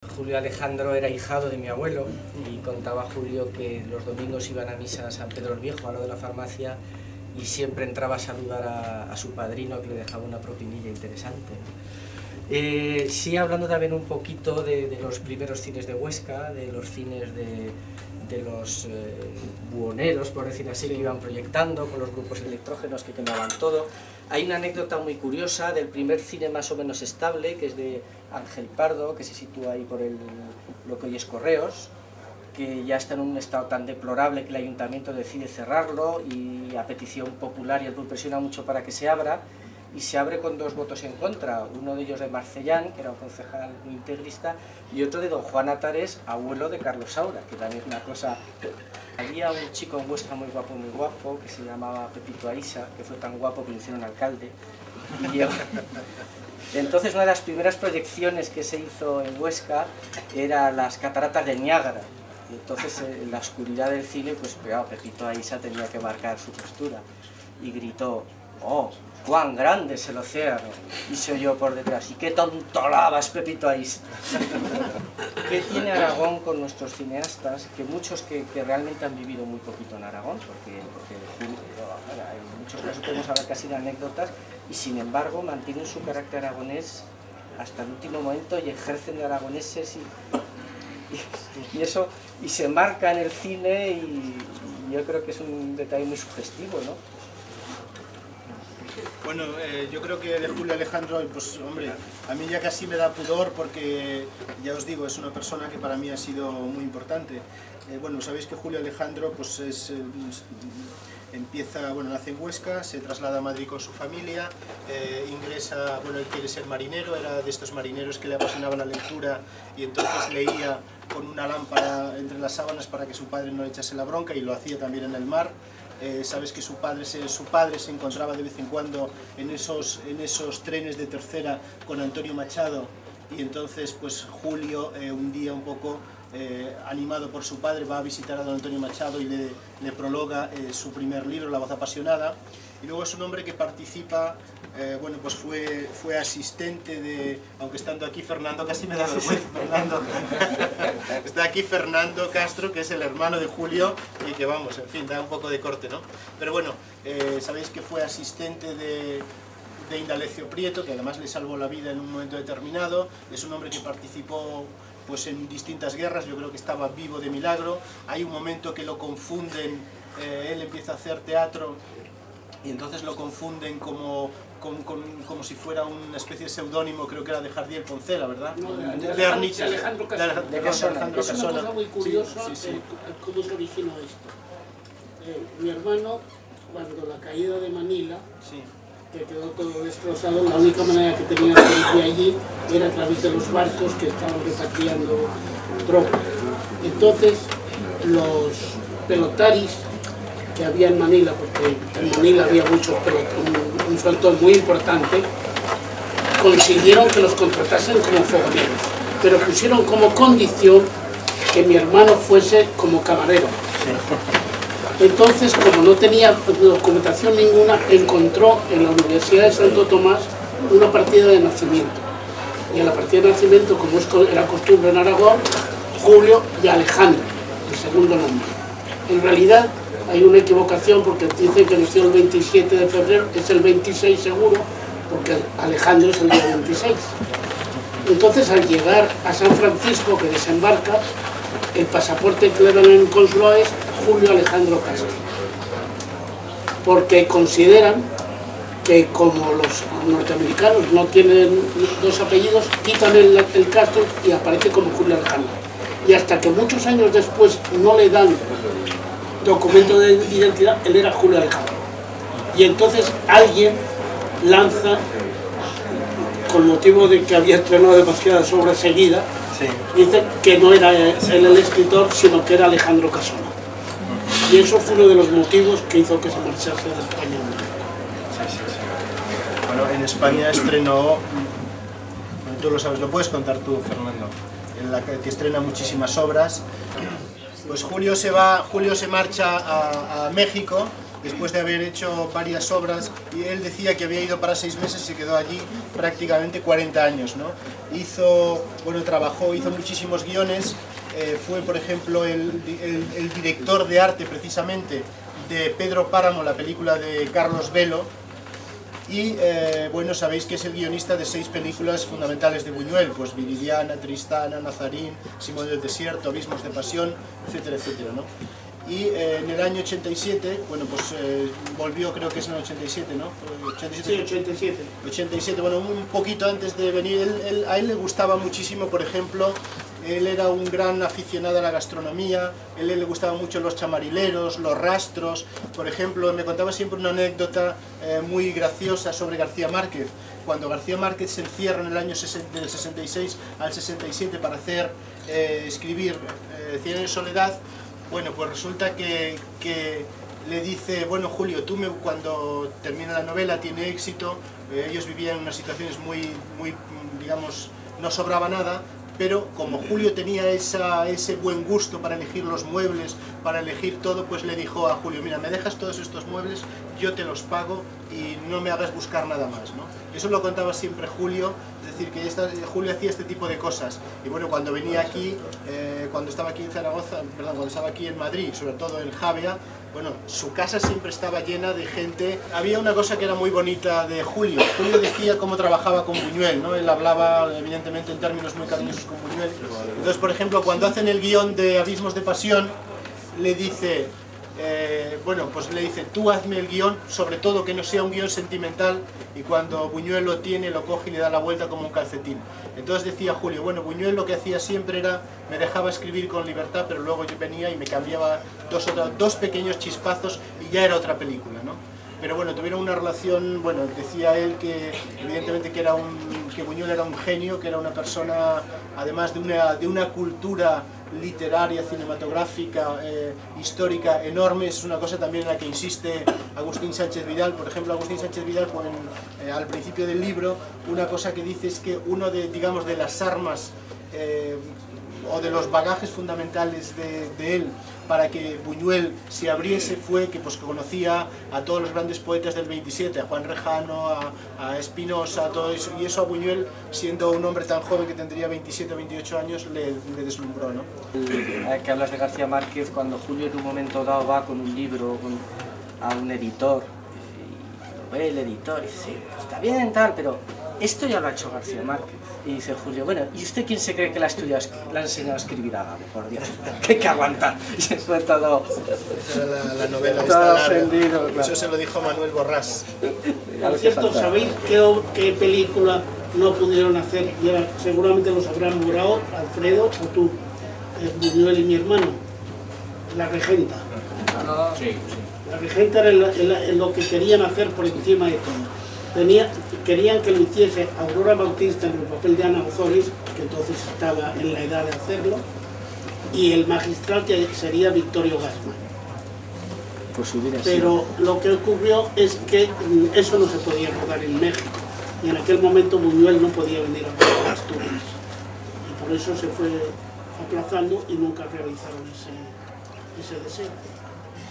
Julio Alejandro era ahijado de mi abuelo y contaba Julio que los domingos iban a misa a San Pedro el Viejo, a lo de la farmacia, y siempre entraba a saludar a su padrino, que le dejaba una propinilla interesante. Sí, hablando también un poquito de los primeros cines de Huesca, de los cines de los buhoneros, por decir así, que iban proyectando con los grupos electrógenos que quemaban todo. Hay una anécdota muy curiosa del primer cine más o menos estable, que es de Ángel Pardo, que se sitúa ahí por lo que hoy es Correos, que ya está en un estado tan deplorable que el ayuntamiento decide cerrarlo y a petición popular, y el PUR presiona mucho para que se abra, y se abre con 2 votos en contra, uno de ellos de Marcellán, que era un concejal muy integrista, y otro de don Juan Atares, abuelo de Carlos Saura, que también es una cosa... Había un chico en Huesca muy guapo, que se llamaba Pepito Aisa, que fue tan guapo que lo hicieron alcalde. Entonces una de las primeras proyecciones que se hizo en Huesca era las cataratas de Niágara. Y entonces en la oscuridad del cine, pues claro, Pepito Aisa tenía que marcar su postura. Y gritó: ¡oh, cuán grande es el océano! Y se oyó por detrás: ¡y qué tontolabas, Pepito Aisa! ¿Qué tiene Aragón con nuestros cineastas? Que muchos que realmente han vivido muy poquito en Aragón, porque en muchos casos podemos hablar casi de anécdotas, y sin embargo mantienen su carácter aragonés hasta el último momento y ejercen de aragoneses y eso, y se marca en el cine, y yo creo que es un detalle muy sugestivo, ¿no? Bueno, yo creo que de Julio Alejandro, pues hombre, a mí ya casi me da pudor porque, ya os digo, es una persona que para mí ha sido muy importante. Bueno, sabéis que Julio Alejandro pues nace en Huesca, se traslada a Madrid con su familia, ingresa, bueno, él quiere ser marinero, era de estos marineros que le apasionaba la lectura, y entonces leía con una lámpara entre las sábanas para que su padre no le echase la bronca, y lo hacía también en el mar. Sabes que su padre se encontraba de vez en cuando en esos trenes de tercera con Antonio Machado, y entonces pues Julio un día un poco animado por su padre va a visitar a don Antonio Machado y le prologa su primer libro, La voz apasionada. Y luego es un hombre que participa, bueno, pues fue asistente de, aunque estando aquí Fernando, casi me da vergüenza, Fernando, está aquí Fernando Castro, que es el hermano de Julio, y que vamos, en fin, da un poco de corte, ¿no? Pero bueno, sabéis que fue asistente de Indalecio Prieto, que además le salvó la vida en un momento determinado. Es un hombre que participó pues en distintas guerras, yo creo que estaba vivo de milagro. Hay un momento que lo confunden, él empieza a hacer teatro, y entonces lo confunden como si fuera una especie de seudónimo, creo que era de Jardiel Poncela, ¿verdad? No, de Alejandro Casona. Es una cosa muy curiosa, sí. Cómo se originó esto. Mi hermano, cuando la caída de Manila, sí, que quedó todo destrozado, la única manera que tenía de ir de allí era a través de los barcos que estaban repatriando tropas. Entonces, los pelotaris que había en Manila, porque en Manila había un sueldo muy importante, consiguieron que los contratasen como fogoneros, pero pusieron como condición que mi hermano fuese como camarero. Entonces, como no tenía documentación ninguna, encontró en la Universidad de Santo Tomás una partida de nacimiento. Y en la partida de nacimiento, como era costumbre en Aragón, Julio y Alejandro, el segundo nombre. En realidad hay una equivocación porque dicen que nació el 27 de febrero, es el 26 seguro, porque Alejandro es el día 26. Entonces, al llegar a San Francisco, que desembarca, el pasaporte que le dan en el consulado es Julio Alejandro Castro, porque consideran que como los norteamericanos no tienen 2 apellidos, quitan el Castro y aparece como Julio Alejandro. Y hasta que muchos años después no le dan documento de identidad, él era Julio Alejandro. Y entonces alguien lanza, con motivo de que había estrenado demasiadas obras seguidas, sí, dice que no era él el escritor, sino que era Alejandro Casona. Y eso fue uno de los motivos que hizo que se marchase de España. Bueno, en España estrenó, tú lo sabes, lo puedes contar tú, Fernando, en la que estrena muchísimas obras. Pues Julio se marcha a México, después de haber hecho varias obras, y él decía que había ido para 6 meses y se quedó allí prácticamente 40 años, ¿no? Trabajó, hizo muchísimos guiones, fue por ejemplo el director de arte precisamente de Pedro Páramo, la película de Carlos Velo, y sabéis que es el guionista de 6 películas fundamentales de Buñuel, pues Viridiana, Tristana, Nazarín, Simón del Desierto, Abismos de Pasión, etcétera, etcétera, ¿no? Y en el año 87, volvió, creo que es en el 87, ¿no? 87, sí, 87. 87, un poquito antes de venir, a él le gustaba muchísimo, por ejemplo, él era un gran aficionado a la gastronomía, él le gustaban mucho los chamarileros, los rastros. Por ejemplo, me contaba siempre una anécdota muy graciosa sobre García Márquez. Cuando García Márquez se encierra en el año del 66 al 67 para escribir Cien años de soledad, pues resulta que le dice, Julio, cuando termina la novela, tiene éxito, ellos vivían en unas situaciones muy, digamos, no sobraba nada, pero como Julio tenía ese buen gusto para elegir los muebles, para elegir todo, pues le dijo a Julio, mira, me dejas todos estos muebles, yo te los pago y no me hagas buscar nada más, ¿no? Eso lo contaba siempre Julio, es decir, que Julio hacía este tipo de cosas. Y cuando venía aquí, cuando estaba aquí en Zaragoza, cuando estaba aquí en Madrid, sobre todo en Javea, su casa siempre estaba llena de gente. Había una cosa que era muy bonita de Julio. Julio decía cómo trabajaba con Buñuel, ¿no? Él hablaba evidentemente en términos muy cariñosos con Buñuel. Entonces, por ejemplo, cuando hacen el guión de Abismos de Pasión, le dice, le dice, tú hazme el guión, sobre todo que no sea un guión sentimental, y cuando Buñuel lo tiene, lo coge y le da la vuelta como un calcetín. Entonces decía Julio, Buñuel lo que hacía siempre era, me dejaba escribir con libertad, pero luego yo venía y me cambiaba dos pequeños chispazos y ya era otra película, ¿no? Pero tuvieron una relación, decía él que evidentemente que Buñuel era un genio, que era una persona, además de una cultura literaria, cinematográfica, histórica enorme. Es una cosa también en la que insiste Agustín Sánchez Vidal. Por ejemplo, Agustín Sánchez Vidal, al principio del libro, una cosa que dice es que uno de las armas o de los bagajes fundamentales de él para que Buñuel se abriese fue que conocía a todos los grandes poetas del 27, a Juan Rejano, a Espinosa, todo eso, y eso a Buñuel, siendo un hombre tan joven que tendría 27 o 28 años, le deslumbró, ¿no? Que hablas de García Márquez, cuando Julio en un momento dado va con un libro a un editor, y lo ve el editor y dice, sí, está bien, tal, pero esto ya lo ha hecho García Márquez. Y dice Julio, ¿y usted quién se cree que le ha enseñado a escribir a Gabo? Por Dios, que hay que aguantar. Y se fue todo... Esa era la novela todo ofendido, claro. Eso se lo dijo Manuel Borrás. Por cierto, ¿sabéis qué película no pudieron hacer? Y ahora seguramente lo sabrán Morao, Alfredo o tú, Buñuel y mi hermano. La Regenta. Sí. La Regenta era lo que querían hacer por encima de todo. Querían que lo hiciese Aurora Bautista en el papel de Ana Ozores, que entonces estaba en la edad de hacerlo, y el magistral que sería Victorio Gassman. Pero lo que ocurrió es que eso no se podía rodar en México, y en aquel momento Buñuel no podía venir a rodar a Asturias, y por eso se fue aplazando y nunca realizaron ese deseo.